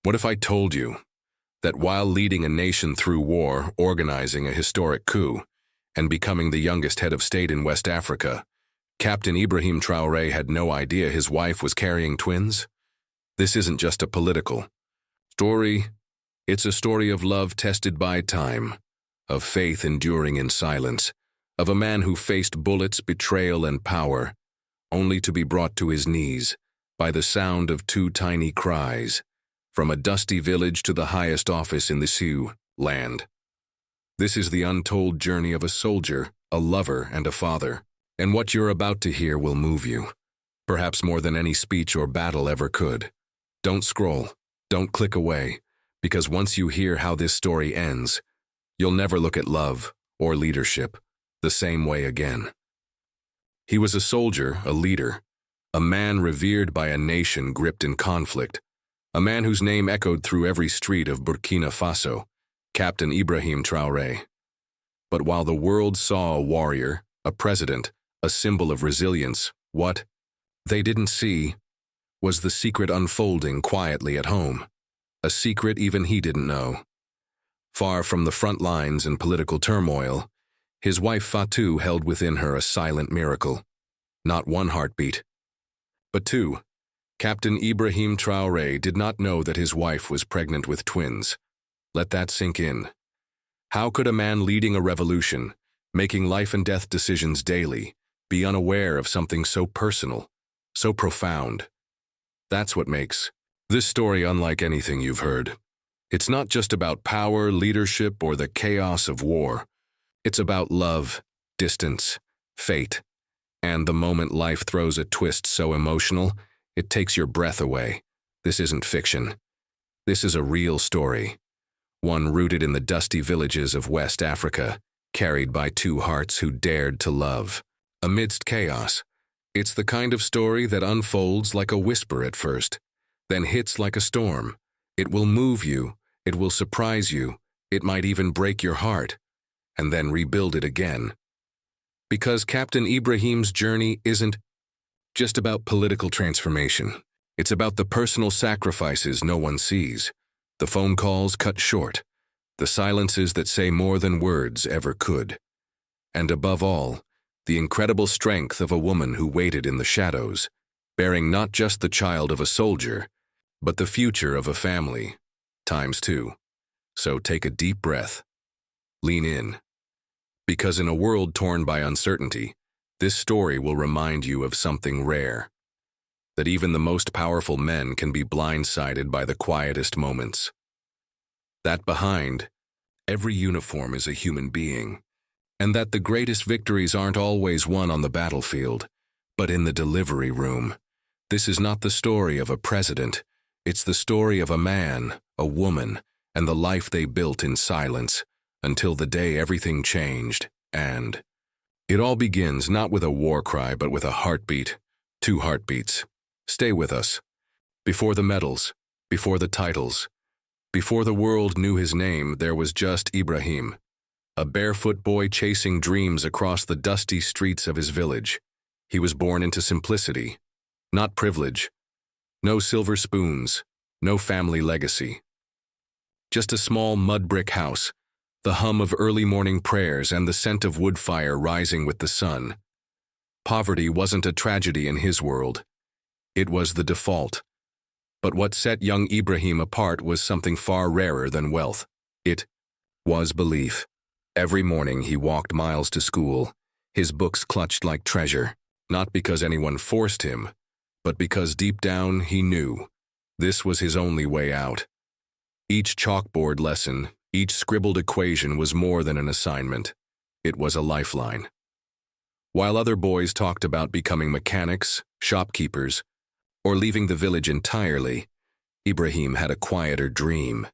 What if I told you that while leading a nation through war, organizing a historic coup, and becoming the youngest head of state in West Africa, Captain Ibrahim Traoré had no idea his wife was carrying twins? This isn't just a political story. It's a story of love tested by time, of faith enduring in silence, of a man who faced bullets, betrayal, and power, only to be brought to his knees by the sound of two tiny cries, from a dusty village to the highest office in the Sioux land. This is the untold journey of a soldier, a lover, and a father, and what you're about to hear will move you, perhaps more than any speech or battle ever could. Don't scroll, don't click away, because once you hear how this story ends, you'll never look at love or leadership the same way again. He was a soldier, a leader, a man revered by a nation gripped in conflict, a man whose name echoed through every street of Burkina Faso, Captain Ibrahim Traoré. But while the world saw a warrior, a president, a symbol of resilience, what they didn't see was the secret unfolding quietly at home, a secret even he didn't know. Far from the front lines and political turmoil, his wife Fatou held within her a silent miracle. Not one heartbeat, but two. Captain Ibrahim Traoré did not know that his wife was pregnant with twins. Let that sink in. How could a man leading a revolution, making life and death decisions daily, be unaware of something so personal, so profound? That's what makes this story unlike anything you've heard. It's not just about power, leadership, or the chaos of war. It's about love, distance, fate, and the moment life throws a twist so emotional, it takes your breath away. This isn't fiction. This is a real story. One rooted in the dusty villages of West Africa, carried by two hearts who dared to love. Amidst chaos, it's the kind of story that unfolds like a whisper at first, then hits like a storm. It will move you, it will surprise you, it might even break your heart, and then rebuild it again. Because Captain Ibrahim's journey isn't just about political transformation. It's about the personal sacrifices no one sees, the phone calls cut short, the silences that say more than words ever could. And above all, the incredible strength of a woman who waited in the shadows, bearing not just the child of a soldier, but the future of a family, times two. So take a deep breath. Lean in. Because in a world torn by uncertainty, this story will remind you of something rare. That even the most powerful men can be blindsided by the quietest moments. That behind every uniform is a human being. And that the greatest victories aren't always won on the battlefield, but in the delivery room. This is not the story of a president. It's the story of a man, a woman, and the life they built in silence, until the day everything changed, and it all begins not with a war cry, but with a heartbeat. Two heartbeats. Stay with us. Before the medals, before the titles, before the world knew his name, there was just Ibrahim, a barefoot boy chasing dreams across the dusty streets of his village. He was born into simplicity, not privilege. No silver spoons, no family legacy. Just a small mud brick house, the hum of early morning prayers and the scent of wood fire rising with the sun. Poverty wasn't a tragedy in his world. It was the default. But what set young Ibrahim apart was something far rarer than wealth. It was belief. Every morning he walked miles to school, his books clutched like treasure, not because anyone forced him, but because deep down he knew this was his only way out. Each chalkboard lesson, each scribbled equation was more than an assignment. It was a lifeline. While other boys talked about becoming mechanics, shopkeepers, or leaving the village entirely, Ibrahim had a quieter dream.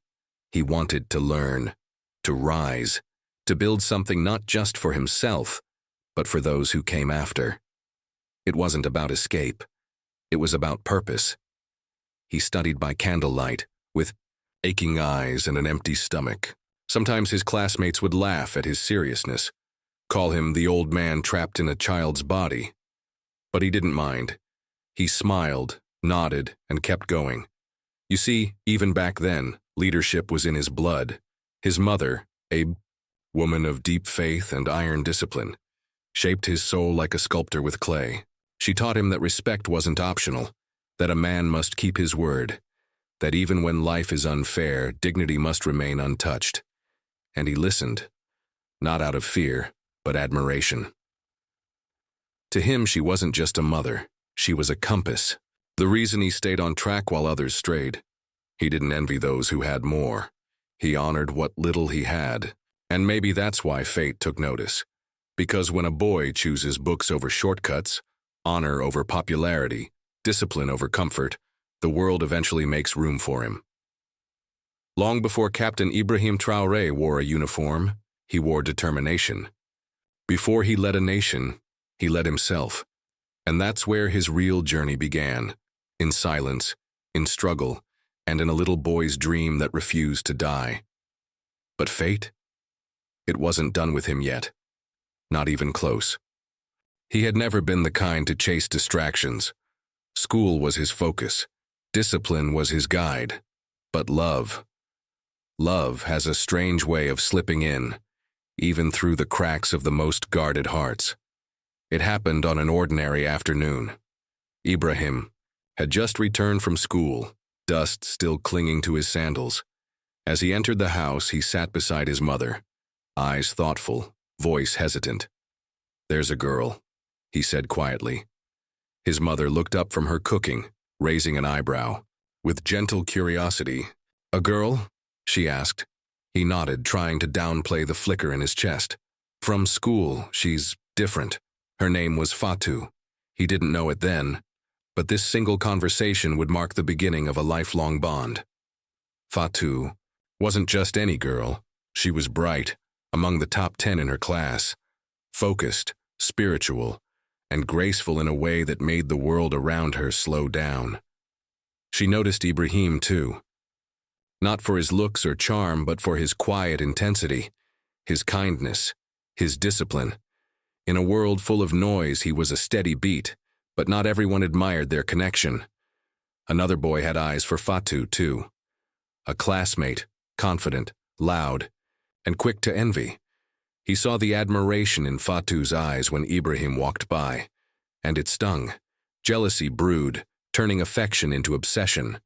He wanted to learn, to rise, to build something not just for himself, but for those who came after. It wasn't about escape. It was about purpose. He studied by candlelight, with aching eyes and an empty stomach. Sometimes his classmates would laugh at his seriousness, call him the old man trapped in a child's body. But he didn't mind. He smiled, nodded, and kept going. You see, even back then, leadership was in his blood. His mother, a woman of deep faith and iron discipline, shaped his soul like a sculptor with clay. She taught him that respect wasn't optional, that a man must keep his word, that even when life is unfair, dignity must remain untouched. And he listened, not out of fear, but admiration. To him, she wasn't just a mother, she was a compass. The reason he stayed on track while others strayed. He didn't envy those who had more. He honored what little he had. And maybe that's why fate took notice. Because when a boy chooses books over shortcuts, honor over popularity, discipline over comfort, the world eventually makes room for him. Long before Captain Ibrahim Traoré wore a uniform, he wore determination. Before he led a nation, he led himself. And that's where his real journey began, in silence, in struggle, and in a little boy's dream that refused to die. But fate? It wasn't done with him yet. Not even close. He had never been the kind to chase distractions. School was his focus. Discipline was his guide. But love has a strange way of slipping in, even through the cracks of the most guarded hearts. It happened on an ordinary afternoon. Ibrahim had just returned from school, dust still clinging to his sandals. As he entered the house, he sat beside his mother, eyes thoughtful, voice hesitant. "There's a girl," he said quietly. His mother looked up from her cooking, raising an eyebrow. With gentle curiosity, "A girl?" she asked. He nodded, trying to downplay the flicker in his chest. "From school, she's different. Her name was Fatu." He didn't know it then, but this single conversation would mark the beginning of a lifelong bond. Fatu wasn't just any girl. She was bright, among the top 10 in her class, focused, spiritual, and graceful in a way that made the world around her slow down. She noticed Ibrahim too. Not for his looks or charm, but for his quiet intensity, his kindness, his discipline. In a world full of noise, he was a steady beat, but not everyone admired their connection. Another boy had eyes for Fatu too. A classmate, confident, loud, and quick to envy. He saw the admiration in Fatu's eyes when Ibrahim walked by, and it stung. Jealousy brewed, turning affection into obsession.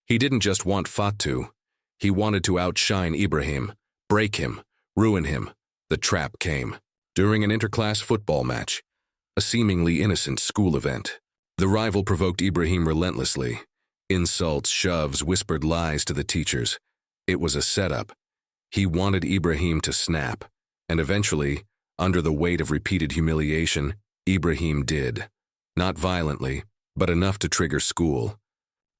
He didn't just want Fatu, he wanted to outshine Ibrahim, break him, ruin him. The trap came. During an interclass football match, a seemingly innocent school event, the rival provoked Ibrahim relentlessly. Insults, shoves, whispered lies to the teachers. It was a setup. He wanted Ibrahim to snap, and eventually, under the weight of repeated humiliation, Ibrahim did. Not violently, but enough to trigger school.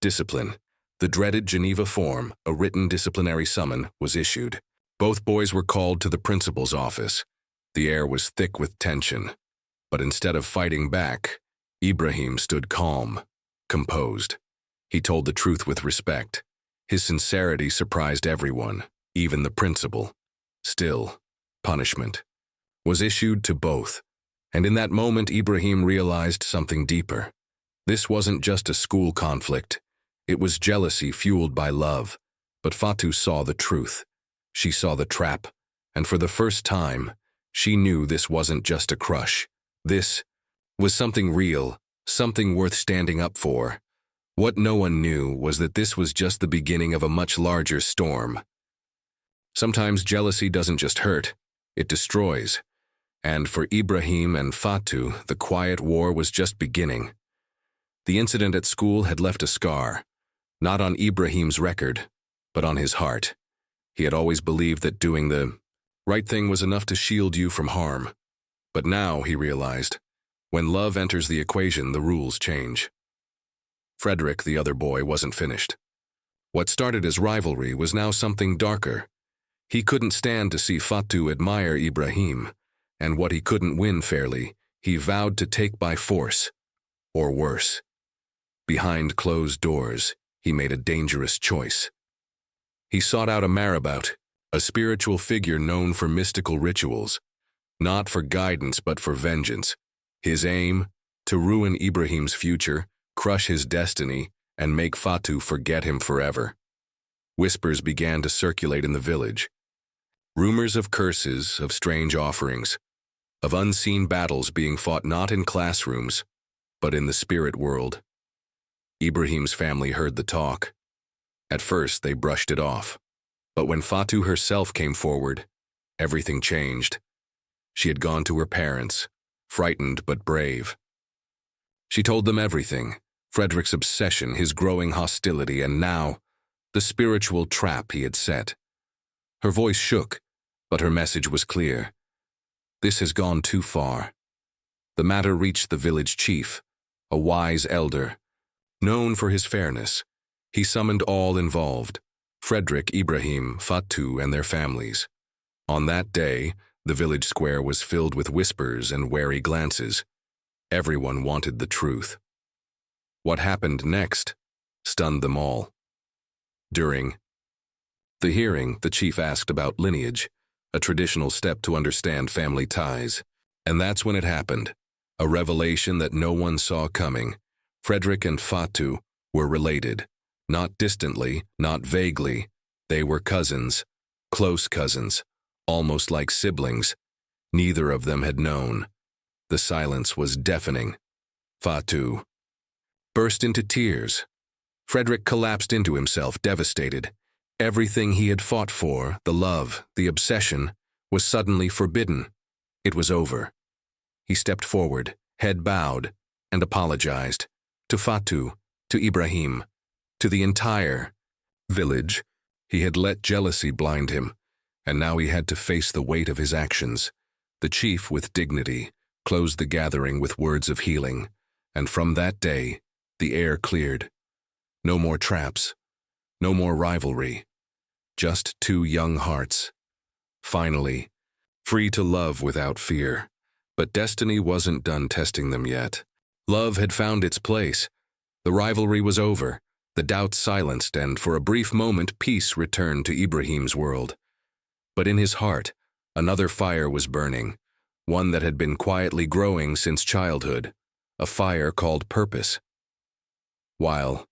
Discipline. The dreaded Geneva form, a written disciplinary summon, was issued. Both boys were called to the principal's office. The air was thick with tension. But instead of fighting back, Ibrahim stood calm, composed. He told the truth with respect. His sincerity surprised everyone, even the principal. Still, punishment was issued to both. And in that moment, Ibrahim realized something deeper. This wasn't just a school conflict. It was jealousy fueled by love. But Fatu saw the truth. She saw the trap. And for the first time, she knew this wasn't just a crush. This was something real, something worth standing up for. What no one knew was that this was just the beginning of a much larger storm. Sometimes jealousy doesn't just hurt, it destroys. And for Ibrahim and Fatu, the quiet war was just beginning. The incident at school had left a scar, not on Ibrahim's record, but on his heart. He had always believed that doing the right thing was enough to shield you from harm. But now, he realized, when love enters the equation, the rules change. Frederick, the other boy, wasn't finished. What started as rivalry was now something darker. He couldn't stand to see Fatu admire Ibrahim, and what he couldn't win fairly, he vowed to take by force, or worse. Behind closed doors, he made a dangerous choice. He sought out a marabout, a spiritual figure known for mystical rituals, not for guidance but for vengeance. His aim, to ruin Ibrahim's future, crush his destiny, and make Fatu forget him forever. Whispers began to circulate in the village. Rumors of curses, of strange offerings, of unseen battles being fought not in classrooms, but in the spirit world. Ibrahim's family heard the talk. At first, they brushed it off. But when Fatu herself came forward, everything changed. She had gone to her parents, frightened but brave. She told them everything, Frederick's obsession, his growing hostility, and now, the spiritual trap he had set. Her voice shook, but her message was clear. This has gone too far. The matter reached the village chief, a wise elder. Known for his fairness, he summoned all involved, Frederick, Ibrahim, Fatu, and their families. On that day, the village square was filled with whispers and wary glances. Everyone wanted the truth. What happened next stunned them all. During the hearing, the chief asked about lineage, a traditional step to understand family ties. And that's when it happened, a revelation that no one saw coming. Frederick and Fatu were related, not distantly, not vaguely. They were cousins, close cousins, almost like siblings. Neither of them had known. The silence was deafening. Fatu burst into tears. Frederick collapsed into himself, devastated. Everything he had fought for, the love, the obsession, was suddenly forbidden. It was over. He stepped forward, head bowed, and apologized. To Fatu, to Ibrahim, to the entire village. He had let jealousy blind him, and now he had to face the weight of his actions. The chief, with dignity, closed the gathering with words of healing, and from that day, the air cleared. No more traps, no more rivalry, just two young hearts. Finally, free to love without fear. But destiny wasn't done testing them yet. Love had found its place. The rivalry was over, the doubts silenced, and for a brief moment peace returned to Ibrahim's world. But in his heart, another fire was burning, one that had been quietly growing since childhood, a fire called purpose. While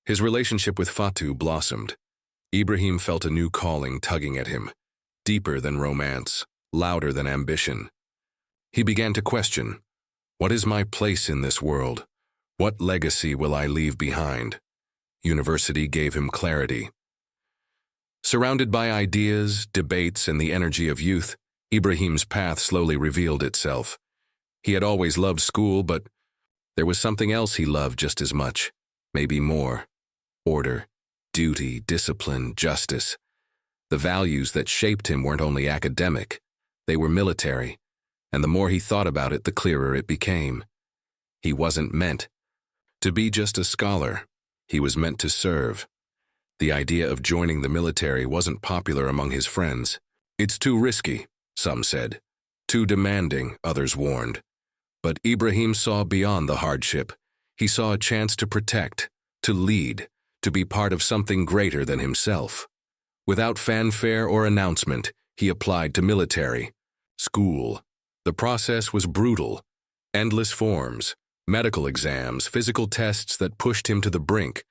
his relationship with Fatu blossomed, Ibrahim felt a new calling tugging at him, deeper than romance, louder than ambition. He began to question, what is my place in this world? What legacy will I leave behind? University gave him clarity. Surrounded by ideas, debates, and the energy of youth, Ibrahim's path slowly revealed itself. He had always loved school, but there was something else he loved just as much, maybe more. Order, duty, discipline, justice. The values that shaped him weren't only academic, they were military, and the more he thought about it, the clearer it became. He wasn't meant to be just a scholar. He was meant to serve. The idea of joining the military wasn't popular among his friends. It's too risky, some said. Too demanding, others warned. But Ibrahim saw beyond the hardship. He saw a chance to protect, to lead, to be part of something greater than himself. Without fanfare or announcement, he applied to military school. The process was brutal. Endless forms, medical exams, physical tests that pushed him to the brink.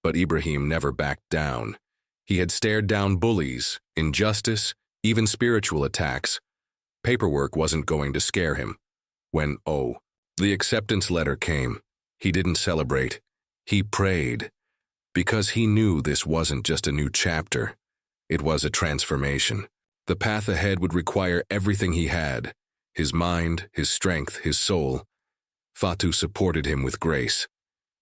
But Ibrahim never backed down. He had stared down bullies, injustice, even spiritual attacks. Paperwork wasn't going to scare him. When, the acceptance letter came, he didn't celebrate. He prayed. Because he knew this wasn't just a new chapter. It was a transformation. The path ahead would require everything he had. His mind, his strength, his soul. Fatu supported him with grace.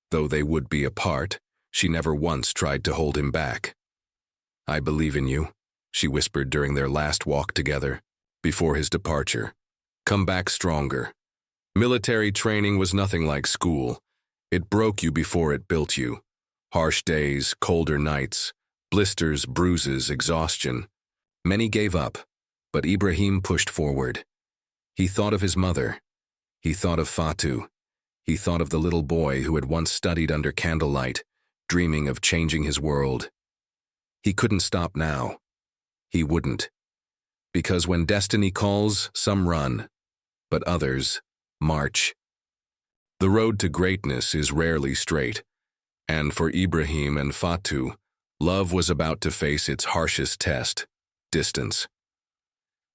Though they would be apart, she never once tried to hold him back. I believe in you, she whispered during their last walk together, before his departure. Come back stronger. Military training was nothing like school. It broke you before it built you. Harsh days, colder nights, blisters, bruises, exhaustion. Many gave up, but Ibrahim pushed forward. He thought of his mother. He thought of Fatu. He thought of the little boy who had once studied under candlelight, dreaming of changing his world. He couldn't stop now. He wouldn't. Because when destiny calls, some run, but others march. The road to greatness is rarely straight, And for Ibrahim and Fatu, love was about to face its harshest test: distance.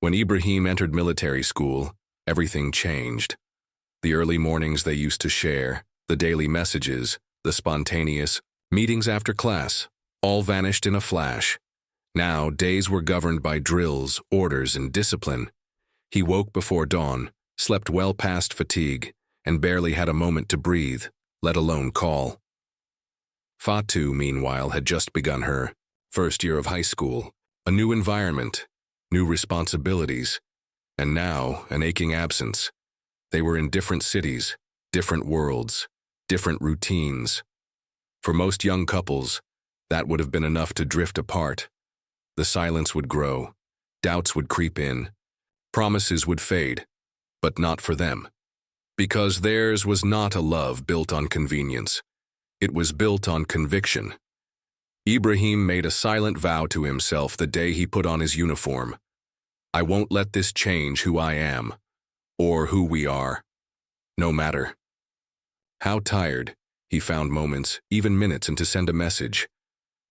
When Ibrahim entered military school, everything changed. The early mornings they used to share, the daily messages, the spontaneous meetings after class, all vanished in a flash. Now, days were governed by drills, orders, and discipline. He woke before dawn, slept well past fatigue, and barely had a moment to breathe, let alone call. Fatu, meanwhile, had just begun her first year of high school, a new environment, new responsibilities, and now an aching absence. They were in different cities, different worlds, different routines. For most young couples, that would have been enough to drift apart. The silence would grow, doubts would creep in, promises would fade, but not for them. Because theirs was not a love built on convenience. It was built on conviction. Ibrahim made a silent vow to himself the day he put on his uniform. I won't let this change who I am, or who we are, no matter how tired. He found moments, even minutes, and to send a message,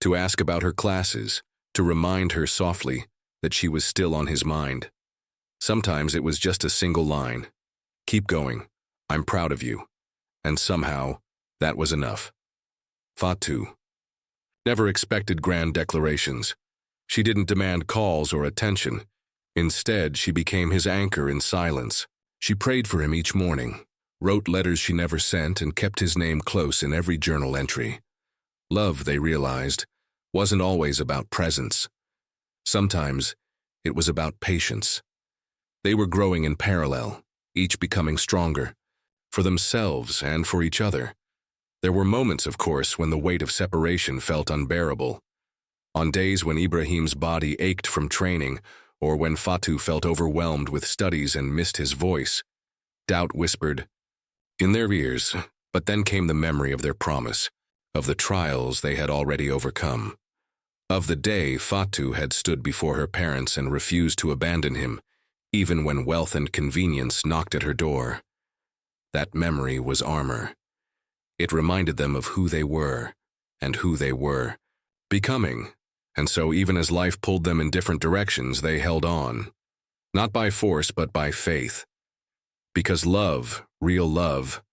to ask about her classes, to remind her softly that she was still on his mind. Sometimes it was just a single line: keep going, I'm proud of you. And somehow, that was enough. Fatu never expected grand declarations. She didn't demand calls or attention. Instead, she became his anchor in silence. She prayed for him each morning, wrote letters she never sent, and kept his name close in every journal entry. Love, they realized, wasn't always about presence. Sometimes it was about patience. They were growing in parallel, each becoming stronger, for themselves and for each other. There were moments, of course, when the weight of separation felt unbearable. On days when Ibrahim's body ached from training, or when Fatu felt overwhelmed with studies and missed his voice, doubt whispered in their ears. But then came the memory of their promise, of the trials they had already overcome, of the day Fatu had stood before her parents and refused to abandon him, even when wealth and convenience knocked at her door. That memory was armor. It reminded them of who they were and who they were becoming. And so even as life pulled them in different directions, they held on, not by force but by faith. Because love, real love,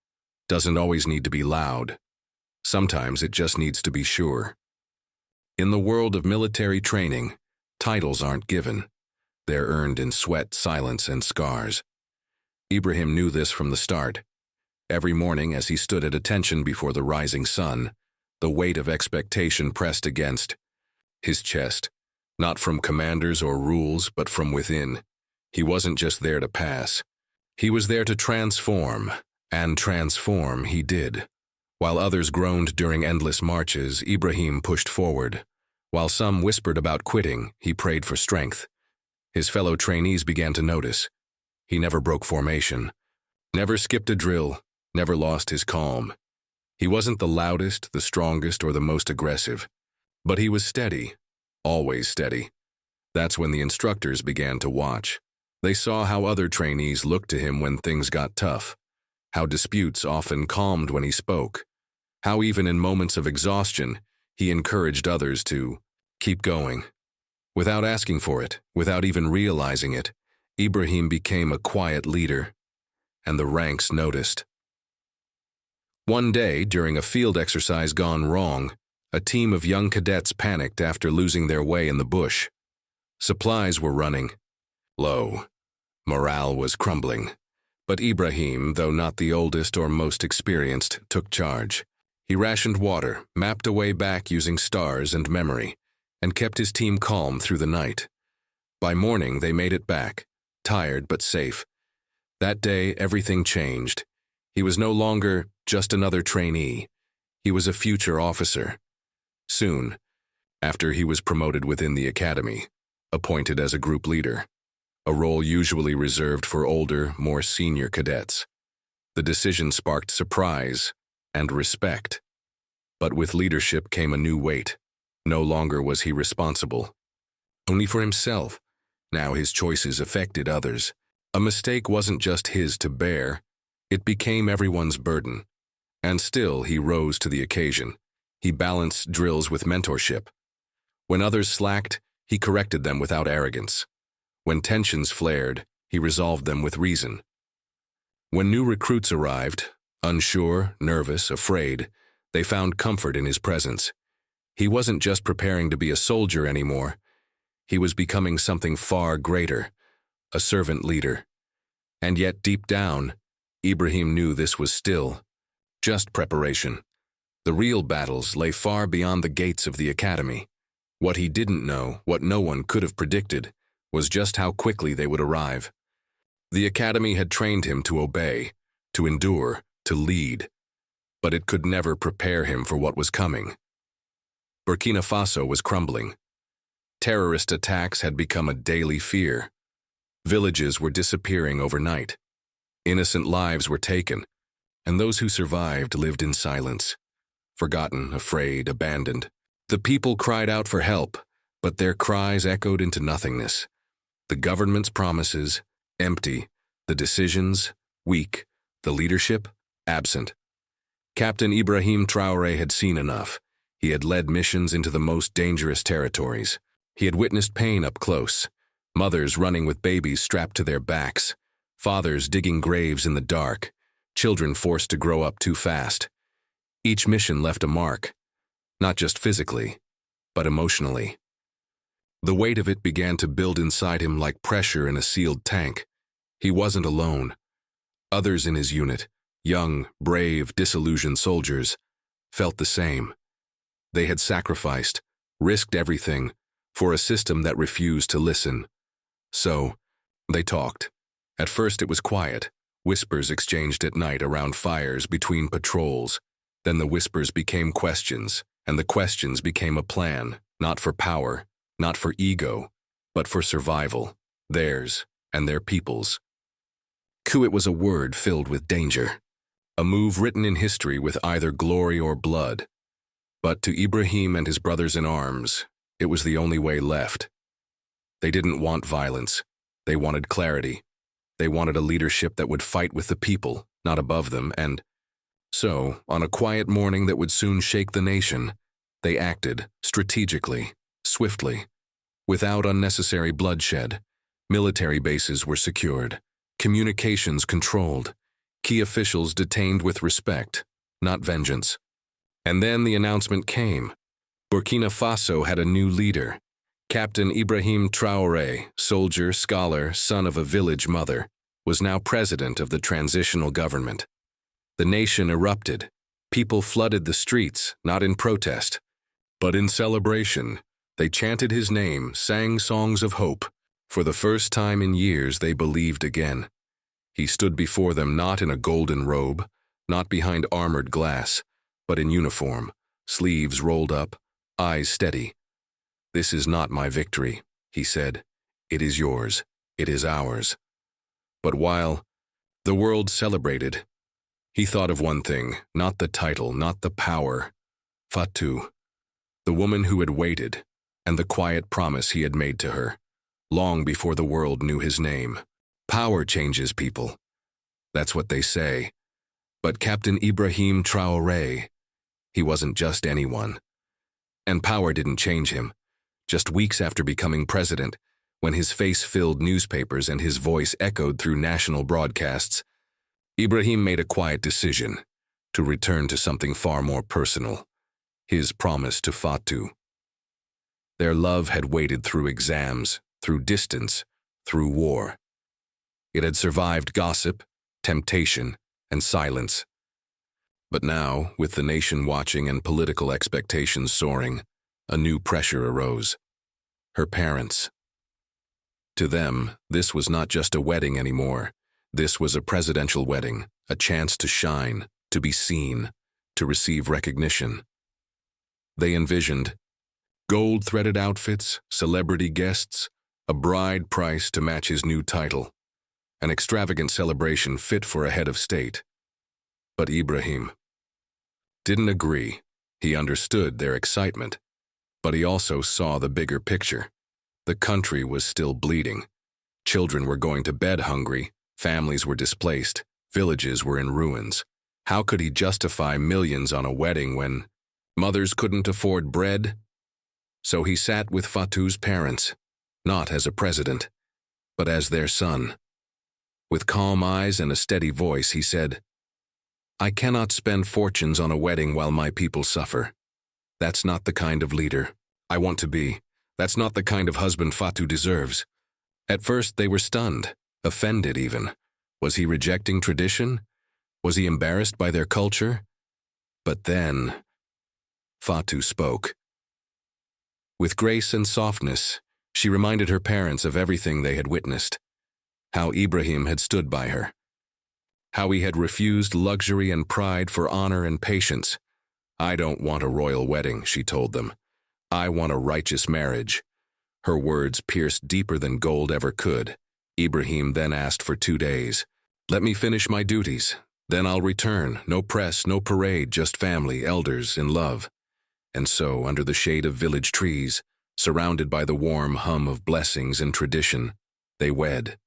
doesn't always need to be loud. Sometimes it just needs to be sure. In the world of military training, titles aren't given. They're earned in sweat, silence, and scars. Ibrahim knew this from the start. Every morning as he stood at attention before the rising sun, the weight of expectation pressed against his chest, not from commanders or rules, but from within. He wasn't just there to pass. He was there to transform, and transform he did. While others groaned during endless marches, Ibrahim pushed forward. While some whispered about quitting, he prayed for strength. His fellow trainees began to notice. He never broke formation, never skipped a drill, never lost his calm. He wasn't the loudest, the strongest, or the most aggressive. But he was steady, always steady. That's when the instructors began to watch. They saw how other trainees looked to him when things got tough, how disputes often calmed when he spoke, how even in moments of exhaustion, he encouraged others to keep going. Without asking for it, without even realizing it, Ibrahim became a quiet leader, and the ranks noticed. One day, during a field exercise gone wrong, a team of young cadets panicked after losing their way in the bush. Supplies were running low. Morale was crumbling. But Ibrahim, though not the oldest or most experienced, took charge. He rationed water, mapped a way back using stars and memory, and kept his team calm through the night. By morning, they made it back, tired but safe. That day, everything changed. He was no longer just another trainee. He was a future officer. Soon, after he was promoted within the academy, appointed as a group leader, a role usually reserved for older, more senior cadets. The decision sparked surprise and respect. But with leadership came a new weight. No longer was he responsible only for himself. Now his choices affected others. A mistake wasn't just his to bear. It became everyone's burden. And still he rose to the occasion. He balanced drills with mentorship. When others slacked, he corrected them without arrogance. When tensions flared, he resolved them with reason. When new recruits arrived, unsure, nervous, afraid, they found comfort in his presence. He wasn't just preparing to be a soldier anymore. He was becoming something far greater, a servant leader. And yet, deep down, Ibrahim knew this was still just preparation. The real battles lay far beyond the gates of the academy. What he didn't know, what no one could have predicted, was just how quickly they would arrive. The academy had trained him to obey, to endure, to lead, but it could never prepare him for what was coming. Burkina Faso was crumbling. Terrorist attacks had become a daily fear. Villages were disappearing overnight. Innocent lives were taken, and those who survived lived in silence, forgotten, afraid, abandoned. The people cried out for help, but their cries echoed into nothingness. The government's promises, empty, the decisions, weak, the leadership, absent. Captain Ibrahim Traoré had seen enough. He had led missions into the most dangerous territories. He had witnessed pain up close, mothers running with babies strapped to their backs, fathers digging graves in the dark, children forced to grow up too fast. Each mission left a mark, not just physically, but emotionally. The weight of it began to build inside him like pressure in a sealed tank. He wasn't alone. Others in his unit, young, brave, disillusioned soldiers, felt the same. They had sacrificed, risked everything, for a system that refused to listen. So, they talked. At first it was quiet, whispers exchanged at night around fires between patrols. Then the whispers became questions, and the questions became a plan, not for power, not for ego, but for survival, theirs and their people's. Coup, it was a word filled with danger, a move written in history with either glory or blood. But to Ibrahim and his brothers in arms, it was the only way left. They didn't want violence. They wanted clarity. They wanted a leadership that would fight with the people, not above them, and so, on a quiet morning that would soon shake the nation, they acted strategically, swiftly. Without unnecessary bloodshed, military bases were secured, communications controlled, key officials detained with respect, not vengeance. And then the announcement came. Burkina Faso had a new leader. Captain Ibrahim Traoré, soldier, scholar, son of a village mother, was now president of the transitional government. The nation erupted. People flooded the streets, not in protest, but in celebration. They chanted his name, sang songs of hope. For the first time in years, they believed again. He stood before them not in a golden robe, not behind armored glass, but in uniform, sleeves rolled up, eyes steady. "This is not my victory," he said. "It is yours. It is ours." But while the world celebrated, he thought of one thing, not the title, not the power. Fatou, the woman who had waited, and the quiet promise he had made to her, long before the world knew his name. Power changes people. That's what they say. But Captain Ibrahim Traoré, he wasn't just anyone. And power didn't change him. Just weeks after becoming president, when his face filled newspapers and his voice echoed through national broadcasts, Ibrahim made a quiet decision to return to something far more personal, his promise to Fatou. Their love had waited through exams, through distance, through war. It had survived gossip, temptation, and silence. But now, with the nation watching and political expectations soaring, a new pressure arose. Her parents. To them, this was not just a wedding anymore. This was a presidential wedding, a chance to shine, to be seen, to receive recognition. They envisioned gold-threaded outfits, celebrity guests, a bride price to match his new title, an extravagant celebration fit for a head of state. But Ibrahim didn't agree. He understood their excitement, but he also saw the bigger picture. The country was still bleeding. Children were going to bed hungry, families were displaced, villages were in ruins. How could he justify millions on a wedding when Mothers couldn't afford bread, so he sat with Fatu's parents, not as a president, but as their son. With calm eyes and a steady voice, he said, "I cannot spend fortunes on a wedding while my people suffer. That's not the kind of leader I want to be. That's not the kind of husband Fatu deserves." At first they were stunned, offended even. Was he rejecting tradition? Was he embarrassed by their culture? But then Fatu spoke. With grace and softness, she reminded her parents of everything they had witnessed, how Ibrahim had stood by her, how he had refused luxury and pride for honor and patience. "I don't want a royal wedding," she told them. "I want a righteous marriage." Her words pierced deeper than gold ever could. Ibrahim then asked for 2 days. "Let me finish my duties, then I'll return. No press, no parade, just family, elders, in love." And so, under the shade of village trees, surrounded by the warm hum of blessings and tradition, they wed.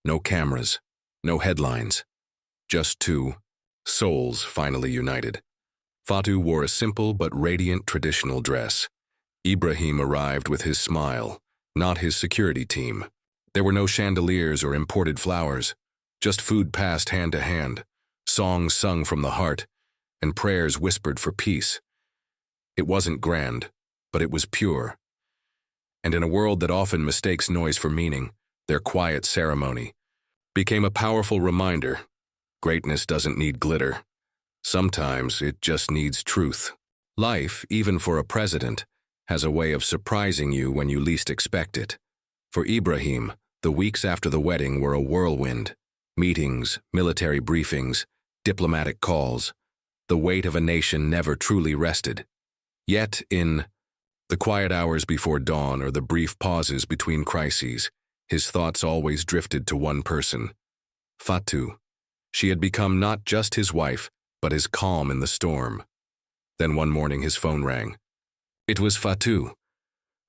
No cameras, no headlines, just two souls finally united. Fatu wore a simple but radiant traditional dress. Ibrahim arrived with his smile, not his security team. There were no chandeliers or imported flowers, just food passed hand to hand, songs sung from the heart, and prayers whispered for peace. It wasn't grand, but it was pure. And in a world that often mistakes noise for meaning, their quiet ceremony became a powerful reminder: greatness doesn't need glitter. Sometimes it just needs truth. Life, even for a president, has a way of surprising you when you least expect it. For Ibrahim, the weeks after the wedding were a whirlwind. Meetings, military briefings, diplomatic calls. The weight of a nation never truly rested. Yet, in the quiet hours before dawn or the brief pauses between crises, his thoughts always drifted to one person: Fatu. She had become not just his wife, but his calm in the storm. Then one morning his phone rang. It was Fatu.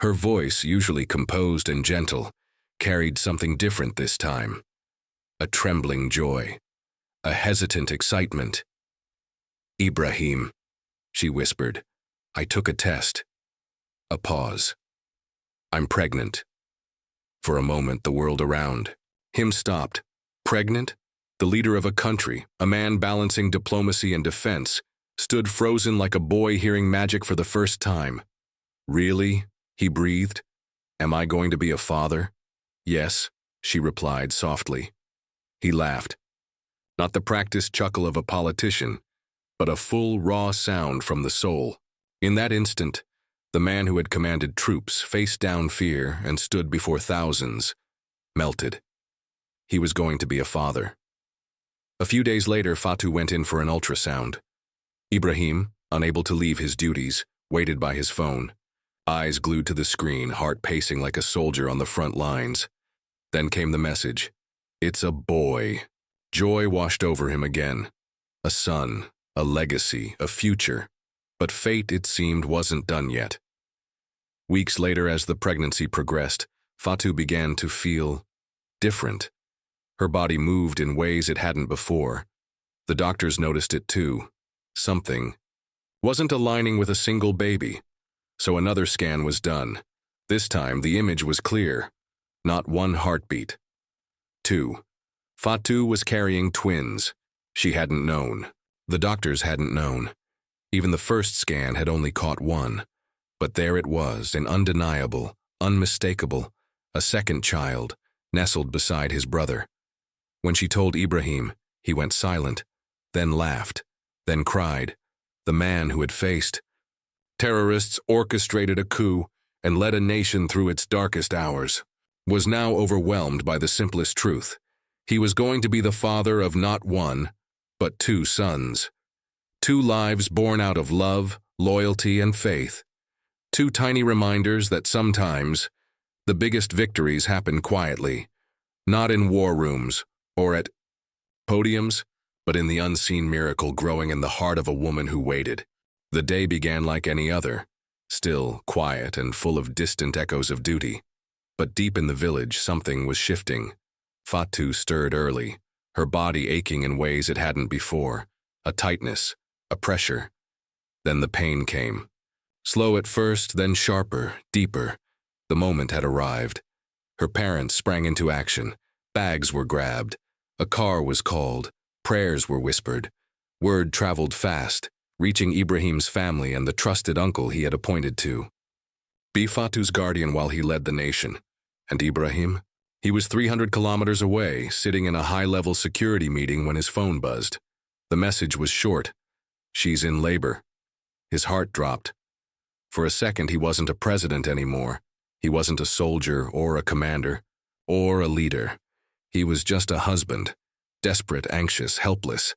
Her voice, usually composed and gentle, carried something different this time. A trembling joy, a hesitant excitement. "Ibrahim," she whispered. "I took a test." A pause. "I'm pregnant." For a moment, the world around him stopped. Pregnant? The leader of a country, a man balancing diplomacy and defense, stood frozen like a boy hearing magic for the first time. "Really?" he breathed. "Am I going to be a father?" "Yes," she replied softly. He laughed. Not the practiced chuckle of a politician, but a full, raw sound from the soul. In that instant, the man who had commanded troops faced down fear and stood before thousands, melted. He was going to be a father. A few days later, Fatu went in for an ultrasound. Ibrahim, unable to leave his duties, waited by his phone, eyes glued to the screen, heart pacing like a soldier on the front lines. Then came the message: "It's a boy." Joy washed over him again. A son, a legacy, a future. But fate, it seemed, wasn't done yet. Weeks later, as the pregnancy progressed, Fatu began to feel different. Her body moved in ways it hadn't before. The doctors noticed it too. Something wasn't aligning with a single baby. So another scan was done. This time, the image was clear. Not one heartbeat. 2. Fatu was carrying twins. She hadn't known. The doctors hadn't known. Even the first scan had only caught one. But there it was, an undeniable, unmistakable, a second child, nestled beside his brother. When she told Ibrahim, he went silent, then laughed, then cried. The man who had faced terrorists, orchestrated a coup, and led a nation through its darkest hours, was now overwhelmed by the simplest truth. He was going to be the father of not one, but 2 sons. 2 lives born out of love, loyalty, and faith. 2 tiny reminders that sometimes the biggest victories happen quietly, not in war rooms or at podiums, but in the unseen miracle growing in the heart of a woman who waited. The day began like any other, still, quiet, and full of distant echoes of duty. But deep in the village, something was shifting. Fatu stirred early, her body aching in ways it hadn't before, a tightness, a pressure. Then the pain came. Slow at first, then sharper, deeper. The moment had arrived. Her parents sprang into action. Bags were grabbed. A car was called. Prayers were whispered. Word traveled fast, reaching Ibrahim's family and the trusted uncle he had appointed to be Fatu's guardian while he led the nation. And Ibrahim? He was 300 kilometers away, sitting in a high-level security meeting when his phone buzzed. The message was short. She's in labor. His heart dropped. For a second, he wasn't a president anymore. He wasn't a soldier or a commander or a leader. He was just a husband, desperate, anxious, helpless.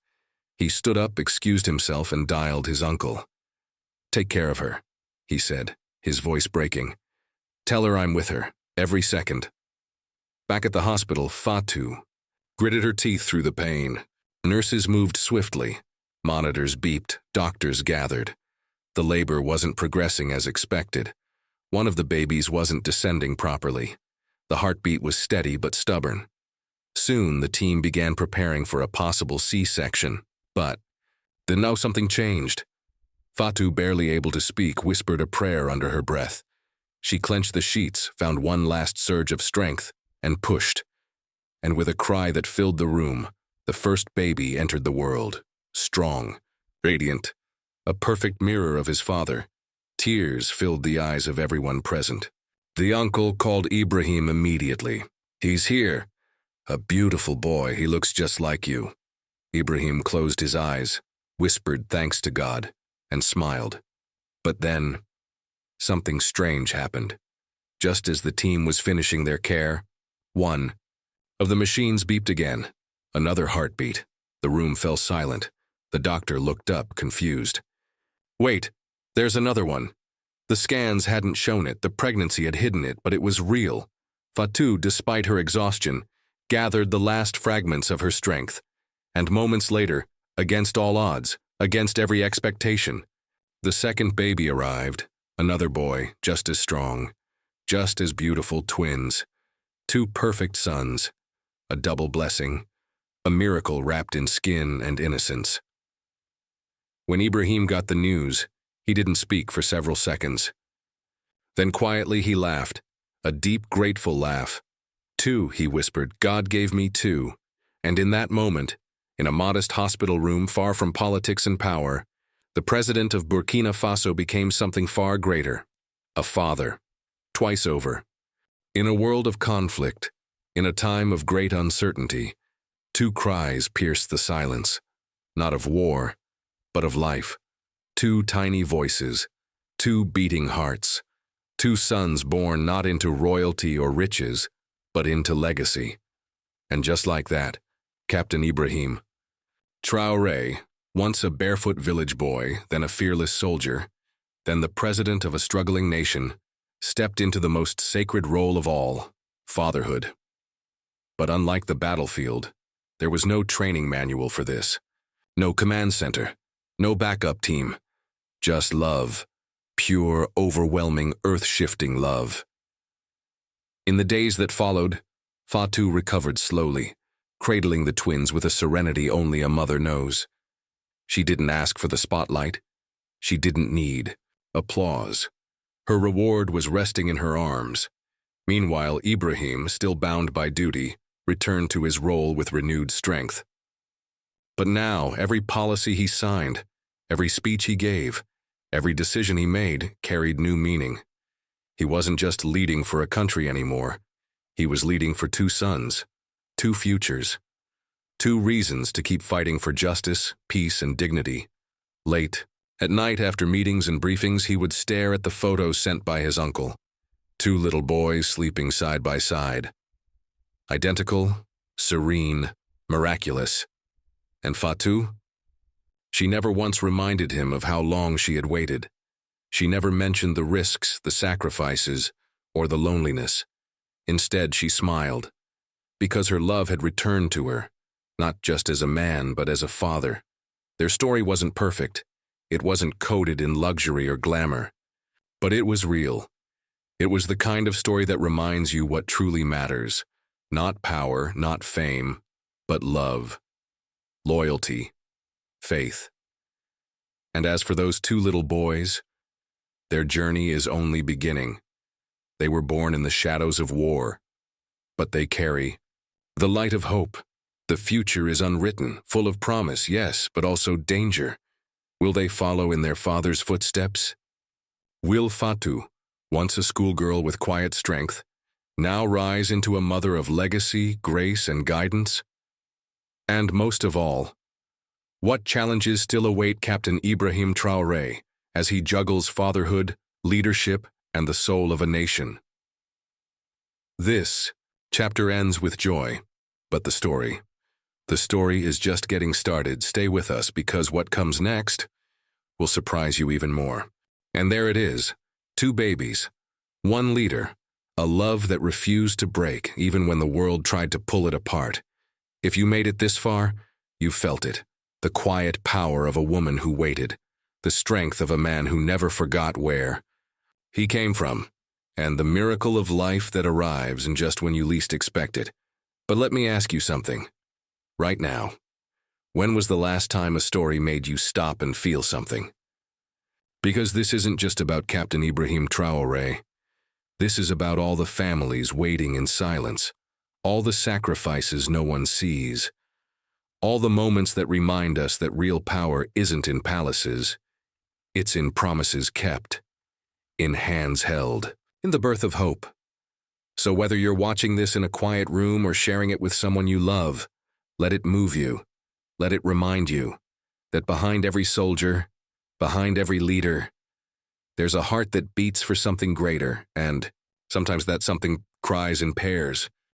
He stood up, excused himself, and dialed his uncle. "Take care of her," he said, his voice breaking. "Tell her I'm with her, every second." Back at the hospital, Fatu gritted her teeth through the pain. Nurses moved swiftly. Monitors beeped. Doctors gathered. The labor wasn't progressing as expected. One of the babies wasn't descending properly. The heartbeat was steady but stubborn. Soon, the team began preparing for a possible C-section. But then now something changed. Fatu, barely able to speak, whispered a prayer under her breath. She clenched the sheets, found one last surge of strength, and pushed. And with a cry that filled the room, the first baby entered the world. Strong, radiant, a perfect mirror of his father. Tears filled the eyes of everyone present. The uncle called Ibrahim immediately. "He's here. A beautiful boy. He looks just like you." Ibrahim closed his eyes, whispered thanks to God, and smiled. But then, something strange happened. Just as the team was finishing their care, one of the machines beeped again. Another heartbeat. The room fell silent. The doctor looked up, confused. "Wait, there's another one." The scans hadn't shown it, the pregnancy had hidden it, but it was real. Fatu, despite her exhaustion, gathered the last fragments of her strength. And moments later, against all odds, against every expectation, the second baby arrived. Another boy, just as strong, just as beautiful, twins. 2 perfect sons. A double blessing. A miracle wrapped in skin and innocence. When Ibrahim got the news, he didn't speak for several seconds. Then quietly he laughed, a deep, grateful laugh. "2," he whispered, "God gave me 2. And in that moment, in a modest hospital room far from politics and power, the president of Burkina Faso became something far greater. A father. Twice over. In a world of conflict, in a time of great uncertainty, 2 cries pierced the silence. Not of war, but of life. 2 tiny voices. 2 beating hearts. 2 sons born not into royalty or riches, but into legacy. And just like that, Captain Ibrahim Traoré, once a barefoot village boy, then a fearless soldier, then the president of a struggling nation, stepped into the most sacred role of all, fatherhood. But unlike the battlefield, there was no training manual for this. No command center, no backup team, just love, pure, overwhelming, earth-shifting love. In the days that followed, Fatu recovered slowly, cradling the twins with a serenity only a mother knows. She didn't ask for the spotlight. She didn't need applause. Her reward was resting in her arms. Meanwhile, Ibrahim, still bound by duty, returned to his role with renewed strength. But now, every policy he signed, every speech he gave, every decision he made carried new meaning. He wasn't just leading for a country anymore. He was leading for 2 sons, 2 futures, 2 reasons to keep fighting for justice, peace, and dignity. Late, at night after meetings and briefings, he would stare at the photos sent by his uncle. 2 little boys sleeping side by side. Identical, serene, miraculous. And Fatu? She never once reminded him of how long she had waited. She never mentioned the risks, the sacrifices, or the loneliness. Instead, she smiled, because her love had returned to her, not just as a man, but as a father. Their story wasn't perfect. It wasn't coded in luxury or glamour. But it was real. It was the kind of story that reminds you what truly matters. Not power, not fame, but love, loyalty, faith. And as for those two little boys, their journey is only beginning. They were born in the shadows of war, but they carry the light of hope. The future is unwritten, full of promise, yes, but also danger. Will they follow in their father's footsteps? Will Fatu, once a schoolgirl with quiet strength, now rise into a mother of legacy, grace, and guidance? And most of all, what challenges still await Captain Ibrahim Traoré as he juggles fatherhood, leadership, and the soul of a nation? This chapter ends with joy, but the story is just getting started. Stay with us because what comes next will surprise you even more. And there it is, two babies, one leader, a love that refused to break even when the world tried to pull it apart. If you made it this far, you felt it. The quiet power of a woman who waited, the strength of a man who never forgot where he came from, and the miracle of life that arrives in just when you least expect it. But let me ask you something. Right now, when was the last time a story made you stop and feel something? Because this isn't just about Captain Ibrahim Traoré. This is about all the families waiting in silence, all the sacrifices no one sees, all the moments that remind us that real power isn't in palaces, it's in promises kept, in hands held, in the birth of hope. So whether you're watching this in a quiet room or sharing it with someone you love, let it move you. Let it remind you that behind every soldier, behind every leader, there's a heart that beats for something greater, and sometimes that something cries in pairs.